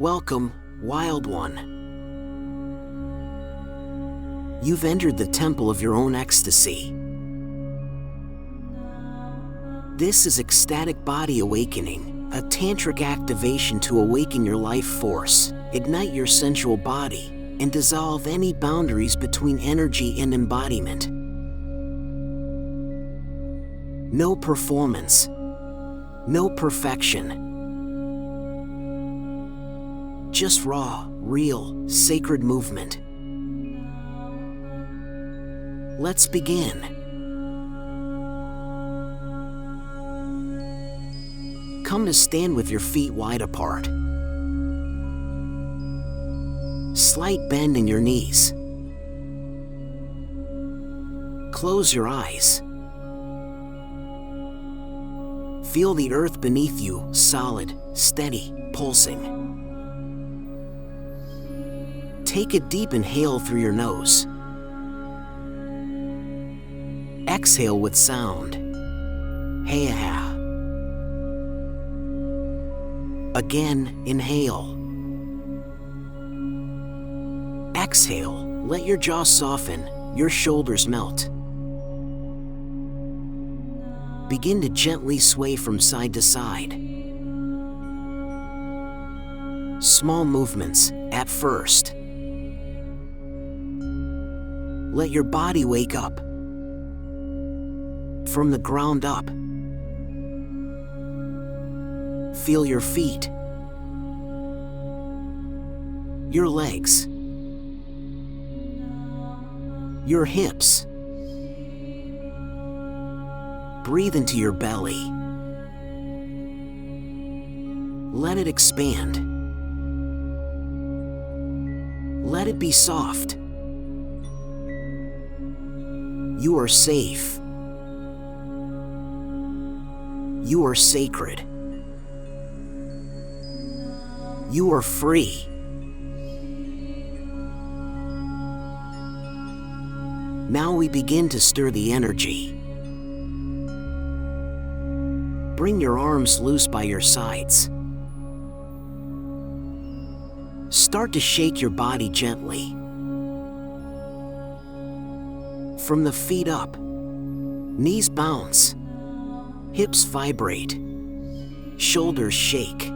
Welcome, Wild One. You've entered the temple of your own ecstasy. This is Ecstatic Body Awakening, a tantric activation to awaken your life force, ignite your sensual body, and dissolve any boundaries between energy and embodiment. No performance, no perfection. Just raw, real, sacred movement. Let's begin. Come to stand with your feet wide apart. Slight bend in your knees. Close your eyes. Feel the earth beneath you, solid, steady, pulsing. Take a deep inhale through your nose. Exhale with sound. Ha-ha. Again, inhale. Exhale, let your jaw soften, your shoulders melt. Begin to gently sway from side to side. Small movements at first. Let your body wake up. From the ground up. Feel your feet. Your legs. Your hips. Breathe into your belly. Let it expand. Let it be soft. You are safe. You are sacred. You are free. Now we begin to stir the energy. Bring your arms loose by your sides. Start to shake your body gently. From the feet up, knees bounce, hips vibrate, shoulders shake.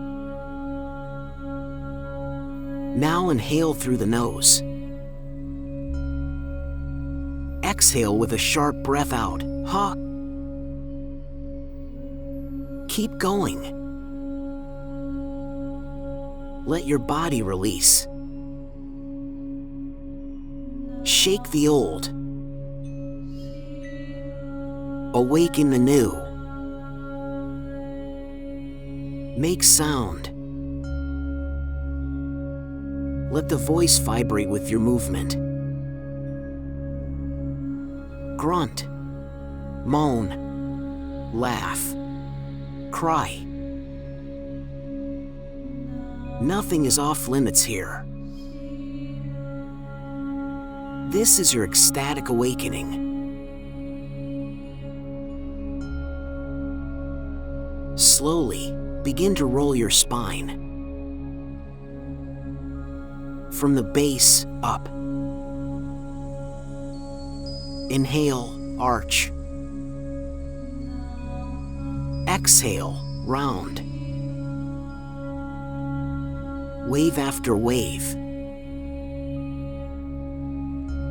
Now inhale through the nose. Exhale with a sharp breath out. Ha! Keep going. Let your body release. Shake the old. Awaken the new. Make sound. Let the voice vibrate with your movement. Grunt, moan, laugh, cry. Nothing is off limits here. This is your ecstatic awakening. Slowly, begin to roll your spine. From the base up. Inhale, arch. Exhale, round. Wave after wave.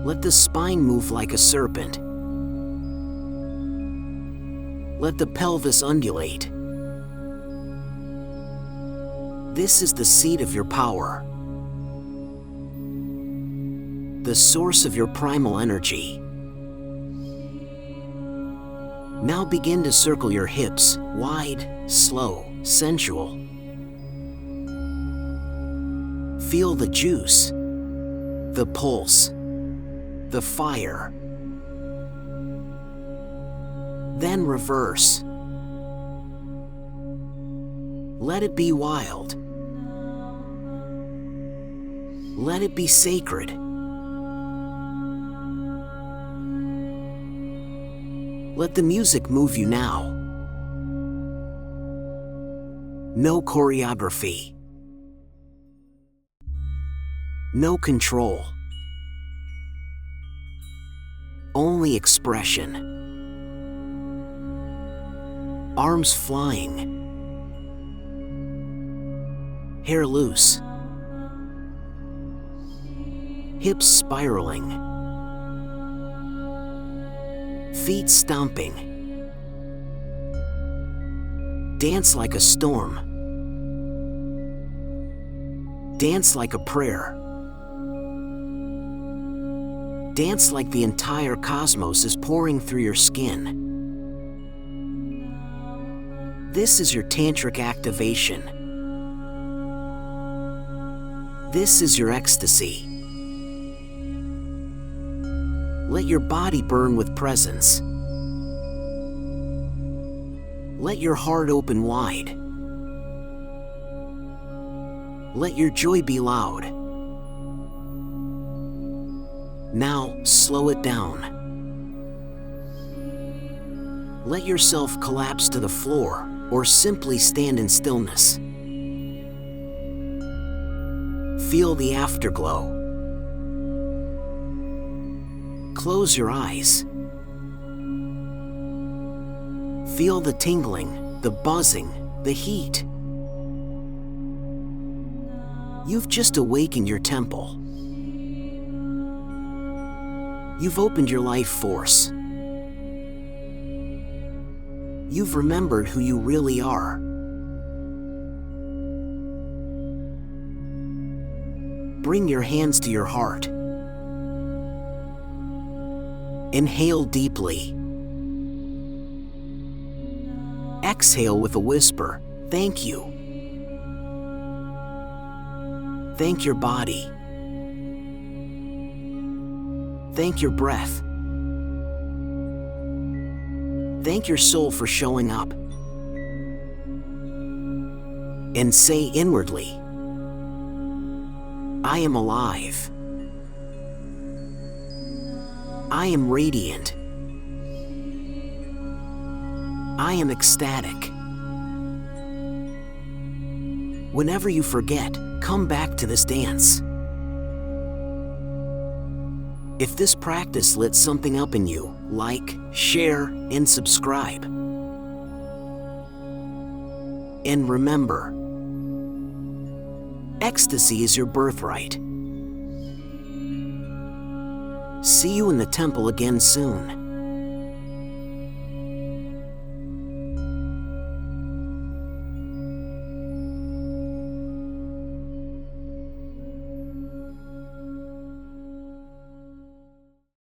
Let the spine move like a serpent. Let the pelvis undulate. This is the seat of your power. The source of your primal energy. Now begin to circle your hips, wide, slow, sensual. Feel the juice, the pulse, the fire. Then reverse. Let it be wild. Let it be sacred. Let the music move you now. No choreography. No control. Only expression. Arms flying. Hair loose. Hips spiraling. Feet stomping. Dance like a storm. Dance like a prayer. Dance like the entire cosmos is pouring through your skin. This is your tantric activation. This is your ecstasy. Let your body burn with presence. Let your heart open wide. Let your joy be loud. Now, slow it down. Let yourself collapse to the floor, or simply stand in stillness. Feel the afterglow. Close your eyes. Feel the tingling, the buzzing, the heat. You've just awakened your temple. You've opened your life force. You've remembered who you really are. Bring your hands to your heart. Inhale deeply. Exhale with a whisper, thank you. Thank your body. Thank your breath. Thank your soul for showing up. And say inwardly, I am alive. I am radiant. I am ecstatic. Whenever you forget, come back to this dance. If this practice lit something up in you, like, share, and subscribe. And remember, ecstasy is your birthright. See you in the temple again soon.